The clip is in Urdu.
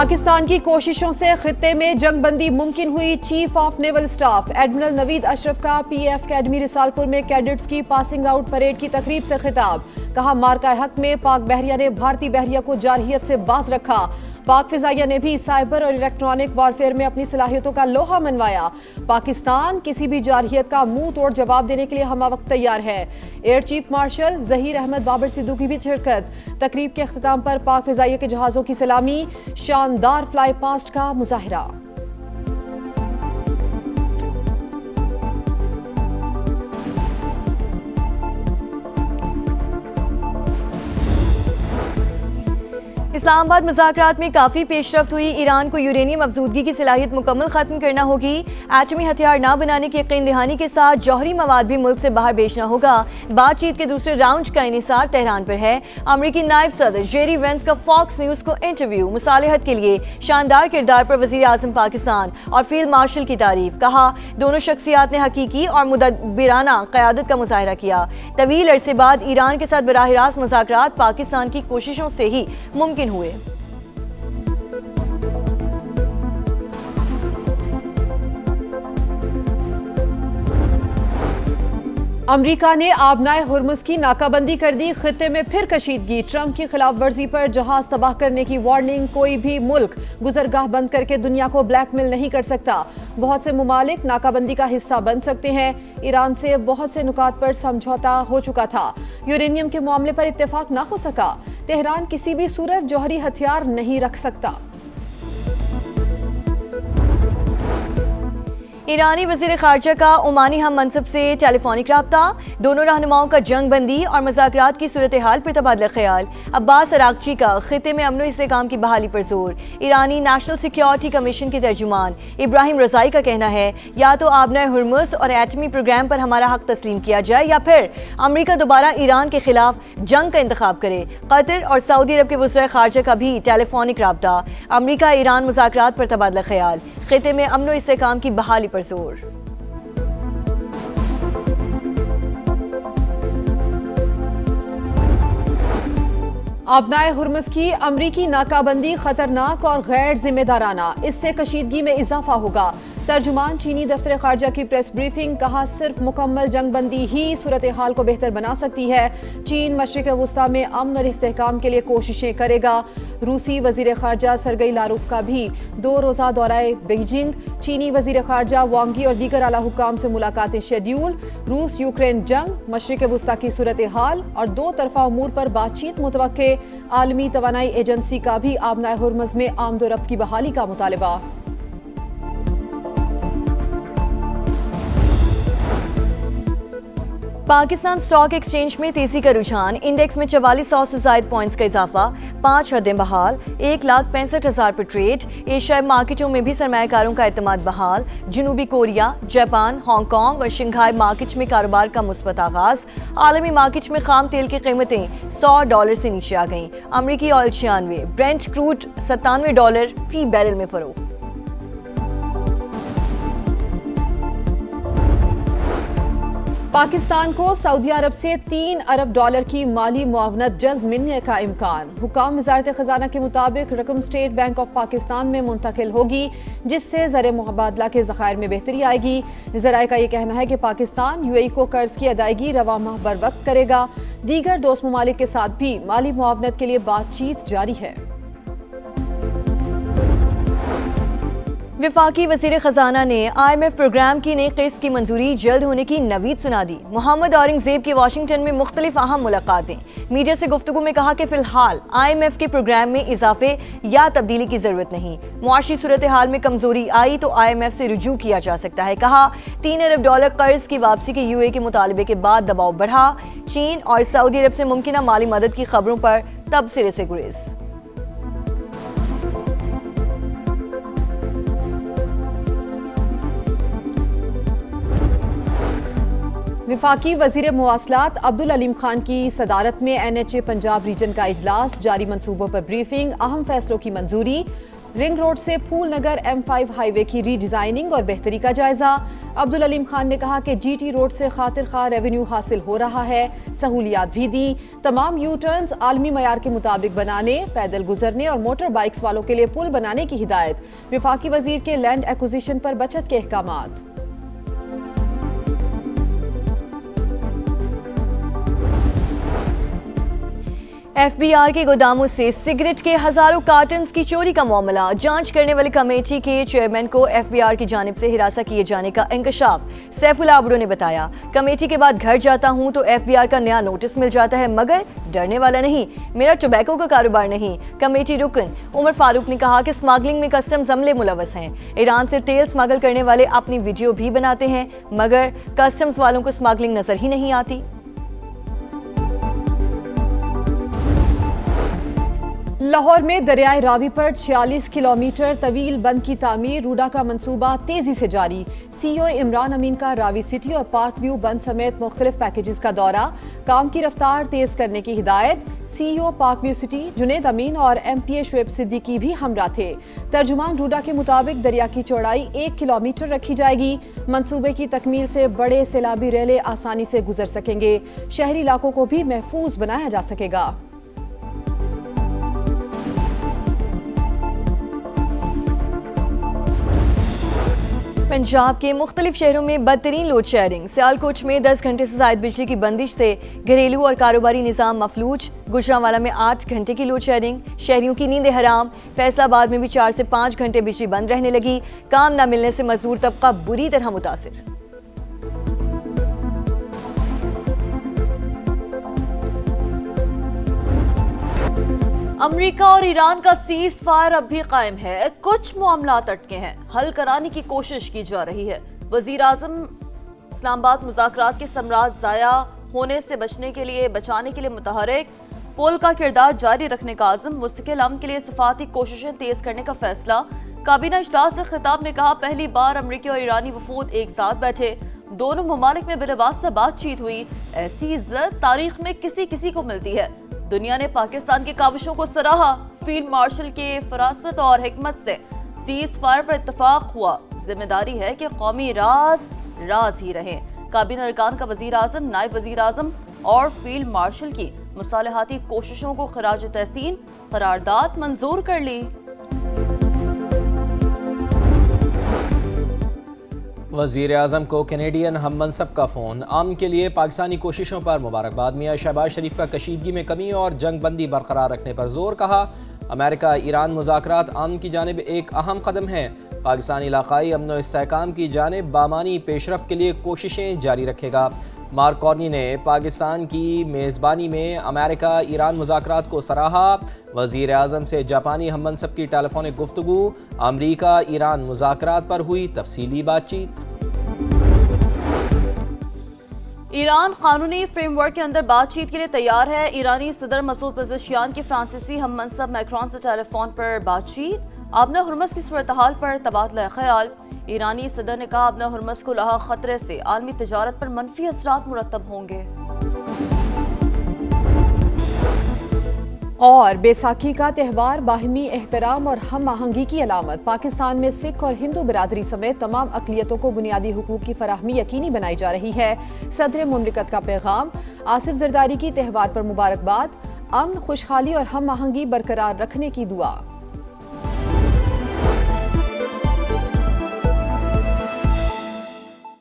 پاکستان کی کوششوں سے خطے میں جنگ بندی ممکن ہوئی. Chief of naval staff admiral Naveed Ashraf کا پی ایف اکیڈمی رسالپور میں کیڈٹس کی پاسنگ آؤٹ پریڈ کی تقریب سے خطاب. کہا مارکہ حق میں پاک بحریہ نے بھارتی بحریہ کو جارحیت سے باز رکھا. پاک فضائیہ نے بھی سائبر اور الیکٹرانک وارفیئر میں اپنی صلاحیتوں کا لوہا منوایا. پاکستان کسی بھی جارحیت کا منہ توڑ جواب دینے کے لیے ہمہ وقت تیار ہے. Air chief marshal Zaheer Ahmed Babar Siddiqui کی بھی شرکت. تقریب کے اختتام پر پاک فضائیہ کے جہازوں کی سلامی. شاندار فلائی پاسٹ کا مظاہرہ. اسلام آباد مذاکرات میں کافی پیش رفت ہوئی. ایران کو یورینیم افزودگی کی صلاحیت مکمل ختم کرنا ہوگی. ایٹمی ہتھیار نہ بنانے کی یقین دہانی کے ساتھ جوہری مواد بھی ملک سے باہر بیچنا ہوگا. بات چیت کے دوسرے راؤنڈ کا انحصار تہران پر ہے. امریکی نائب صدر جیری وینس کا فاکس نیوز کو انٹرویو. مصالحت کے لیے شاندار کردار پر وزیر اعظم پاکستان اور فیلڈ مارشل کی تعریف. کہا دونوں شخصیات نے حقیقی اور مدبرانہ قیادت کا مظاہرہ کیا. طویل عرصے بعد ایران کے ساتھ براہ راست مذاکرات پاکستان کی کوششوں سے ہی ممکن ہوئے. امریکہ نے آبنائے ہرمز کی ناکہ بندی کر دی. خطے میں پھر کشیدگی. ٹرمپ کی خلاف ورزی پر جہاز تباہ کرنے کی وارننگ. کوئی بھی ملک گزرگاہ بند کر کے دنیا کو بلیک میل نہیں کر سکتا. بہت سے ممالک ناکہ بندی کا حصہ بن سکتے ہیں. ایران سے بہت سے نکات پر سمجھوتا ہو چکا تھا. یورینیم کے معاملے پر اتفاق نہ ہو سکا. تہران کسی بھی صورت جوہری ہتھیار نہیں رکھ سکتا. ایرانی وزیر خارجہ کا عمانی ہم منصب سے ٹیلی فونک رابطہ. دونوں رہنماؤں کا جنگ بندی اور مذاکرات کی صورتحال پر تبادلہ خیال. عباس عراقچی کا خطے میں امن و استحکام کی بحالی پر زور. ایرانی نیشنل سیکیورٹی کمیشن کے ترجمان ابراہیم رضائی کا کہنا ہے یا تو آبنائے ہرمز اور ایٹمی پروگرام پر ہمارا حق تسلیم کیا جائے یا پھر امریکہ دوبارہ ایران کے خلاف جنگ کا انتخاب کرے. قطر اور سعودی عرب کے وزراء خارجہ کا بھی ٹیلی فونک رابطہ. امریکہ ایران مذاکرات پر تبادلہ خیال. خطے میں امن و استحکام کی بحالی پر زور. آبنائے ہرمز کی امریکی ناکہ بندی خطرناک اور غیر ذمہ دارانہ. اس سے کشیدگی میں اضافہ ہوگا. ترجمان چینی دفتر خارجہ کی پریس بریفنگ. کہا صرف مکمل جنگ بندی ہی صورتحال کو بہتر بنا سکتی ہے. چین مشرق وسطی میں امن اور استحکام کے لیے کوششیں کرے گا. روسی وزیر خارجہ سرگئی لاروف کا بھی 2 روزہ دورہ بیجنگ. چینی وزیر خارجہ وانگ ی اور دیگر اعلیٰ حکام سے ملاقاتیں شیڈیول. روس یوکرین جنگ, مشرق وسطی کی صورتحال اور 2 طرفہ امور پر بات چیت متوقع. عالمی توانائی ایجنسی کا بھی آبنائے ہرمز میں آمد و رفت کی بحالی کا مطالبہ. پاکستان سٹاک ایکسچینج میں تیزی کا رجحان. انڈیکس میں 4400 سے زائد پوائنٹس کا اضافہ. 5 حدیں بحال. 1,65,000 پر ٹریڈ. ایشیائی مارکیٹوں میں بھی سرمایہ کاروں کا اعتماد بحال. جنوبی کوریا, جاپان, ہانگ کانگ اور شنگھائی مارکیٹ میں کاروبار کا مثبت آغاز. عالمی مارکیٹ میں خام تیل کی قیمتیں $100 سے نیچے آ گئیں. امریکی آئل 96, برنٹ کروڈ $97 فی بیرل میں فروخت. پاکستان کو سعودی عرب سے $3 ارب کی مالی معاونت جلد ملنے کا امکان. حکام وزارت خزانہ کے مطابق رقم اسٹیٹ بینک آف پاکستان میں منتقل ہوگی جس سے زر مبادلہ کے ذخائر میں بہتری آئے گی. ذرائع کا یہ کہنا ہے کہ پاکستان UAE کو قرض کی ادائیگی رواں ماہ بر وقت کرے گا. دیگر دوست ممالک کے ساتھ بھی مالی معاونت کے لیے بات چیت جاری ہے. وفاقی وزیر خزانہ نے IMF پروگرام کی نئی قسط کی منظوری جلد ہونے کی نوید سنا دی. محمد اورنگ زیب کی واشنگٹن میں مختلف اہم ملاقاتیں. میڈیا سے گفتگو میں کہا کہ فی الحال IMF کے پروگرام میں اضافے یا تبدیلی کی ضرورت نہیں. معاشی صورتحال میں کمزوری آئی تو IMF سے رجوع کیا جا سکتا ہے. کہا $3 ارب قرض کی واپسی کے UAE کے مطالبے کے بعد دباؤ بڑھا. چین اور سعودی عرب سے ممکنہ مالی مدد کی خبروں پر تبصرے سے گریز. وفاقی وزیر مواصلات عبدالعلیم خان کی صدارت میں NHA پنجاب ریجن کا اجلاس. جاری منصوبوں پر بریفنگ. اہم فیصلوں کی منظوری. رنگ روڈ سے پھول نگر M5 ہائی وے کی ری ڈیزائننگ اور بہتری کا جائزہ۔ عبدالعلیم خان نے کہا کہ GT روڈ سے خاطر خواہ ریونیو حاصل ہو رہا ہے، سہولیات بھی دیں۔ تمام یو ٹرنز عالمی معیار کے مطابق بنانے، پیدل گزرنے اور موٹر بائکس والوں کے لیے پل بنانے کی ہدایت۔ وفاقی وزیر کے لینڈ ایکوزیشن پر بچت کے احکامات۔ FBR کے گوداموں سے سگریٹ کے ہزاروں کارٹنز کی چوری کا معاملہ، جانچ کرنے والی کمیٹی کے چیئرمین کو FBR کی جانب سے ہراساں کیے جانے کا انکشاف۔ سیف اللہ ابڑو نے بتایا، کمیٹی کے بعد گھر جاتا ہوں تو FBR کا نیا نوٹس مل جاتا ہے، مگر ڈرنے والا نہیں، میرا ٹوبیکو کا کاروبار نہیں۔ کمیٹی رکن عمر فاروق نے کہا کہ سمگلنگ میں کسٹمز عملے ملوث ہیں۔ ایران سے تیل سمگل کرنے والے اپنی ویڈیو بھی بناتے ہیں، مگر کسٹمز والوں کو سمگلنگ نظر ہی نہیں آتی۔ لاہور میں دریائے راوی پر 46 کلومیٹر طویل بند کی تعمیر، روڈا کا منصوبہ تیزی سے جاری۔ CEO عمران امین کا راوی سٹی اور پارک ویو بند سمیت مختلف پیکیجز کا دورہ، کام کی رفتار تیز کرنے کی ہدایت۔ CEO Park View City Junaid Amin اور MPA شعیب صدیقی بھی ہمراہ تھے۔ ترجمان روڈا کے مطابق دریا کی چوڑائی 1 کلومیٹر رکھی جائے گی۔ منصوبے کی تکمیل سے بڑے سیلابی ریلے آسانی سے گزر سکیں گے، شہری علاقوں کو بھی محفوظ بنایا جا سکے گا۔ پنجاب کے مختلف شہروں میں بدترین لوڈ شیڈنگ، سیالکوٹ میں 10 گھنٹے سے زائد بجلی کی بندش سے گھریلو اور کاروباری نظام مفلوج، گوجرانوالہ میں 8 گھنٹے کی لوڈ شیڈنگ، شہریوں کی نیند حرام، فیصل آباد میں بھی 4 سے 5 گھنٹے بجلی بند رہنے لگی، کام نہ ملنے سے مزدور طبقہ بری طرح متاثر۔ امریکہ اور ایران کا سیز فائر اب بھی قائم ہے، کچھ معاملات اٹکے ہیں، حل کرانے کی کوشش کی جا رہی ہے۔ وزیر اعظم اسلام آباد مذاکرات کے ثمرات ضائع ہونے سے بچانے کے لیے متحرک، پول کا کردار جاری رکھنے کا عزم، مستقل امن کے لیے صفاتی کوششیں تیز کرنے کا فیصلہ۔ کابینہ اجلاس سے خطاب میں کہا، پہلی بار امریکی اور ایرانی وفود ایک ساتھ بیٹھے، دونوں ممالک میں بلا واسطہ بات چیت ہوئی، ایسی عزت تاریخ میں کسی کو ملتی ہے۔ دنیا نے پاکستان کی کاوشوں کو سراہا، فیلڈ مارشل کے فراست اور حکمت سے سیز فائر پر اتفاق ہوا، ذمہ داری ہے کہ قومی راز ہی رہیں۔ کابینہ ارکان کا وزیر اعظم، نائب وزیر اعظم اور فیلڈ مارشل کی مصالحاتی کوششوں کو خراج تحسین، قرارداد منظور کر لی۔ وزیر اعظم کو کینیڈین ہم منصب کا فون، امن کے لیے پاکستانی کوششوں پر مبارکباد۔ میاں شہباز شریف کا کشیدگی میں کمی اور جنگ بندی برقرار رکھنے پر زور، کہا امریکہ ایران مذاکرات امن کی جانب ایک اہم قدم ہیں، پاکستان علاقائی امن و استحکام کی جانب بامانی پیش رفت کے لیے کوششیں جاری رکھے گا۔ مارک کارنی نے پاکستان کی میزبانی میں امریکہ ایران مذاکرات کو سراہا۔ وزیر اعظم سے جاپانی ہم منصب کی ٹیلی فونک گفتگو، امریکہ ایران مذاکرات پر ہوئی تفصیلی بات چیت۔ ایران قانونی فریم ورک کے اندر بات چیت کے لیے تیار ہے، ایرانی صدر مسعود پزشکیان کی فرانسیسی ہم منصب میکرون سے ٹیلی فون پر بات چیت، آبنہ ہرمز کی صورتحال پر تبادلہ خیال۔ ایرانی صدر نے کہا، آبنہ ہرمز کو لاحق خطرے سے عالمی تجارت پر منفی اثرات مرتب ہوں گے۔ اور بیساکھی کا تہوار باہمی احترام اور ہم آہنگی کی علامت، پاکستان میں سکھ اور ہندو برادری سمیت تمام اقلیتوں کو بنیادی حقوق کی فراہمی یقینی بنائی جا رہی ہے۔ صدر مملکت کا پیغام، آصف زرداری کی تہوار پر مبارکباد، امن، خوشحالی اور ہم آہنگی برقرار رکھنے کی دعا۔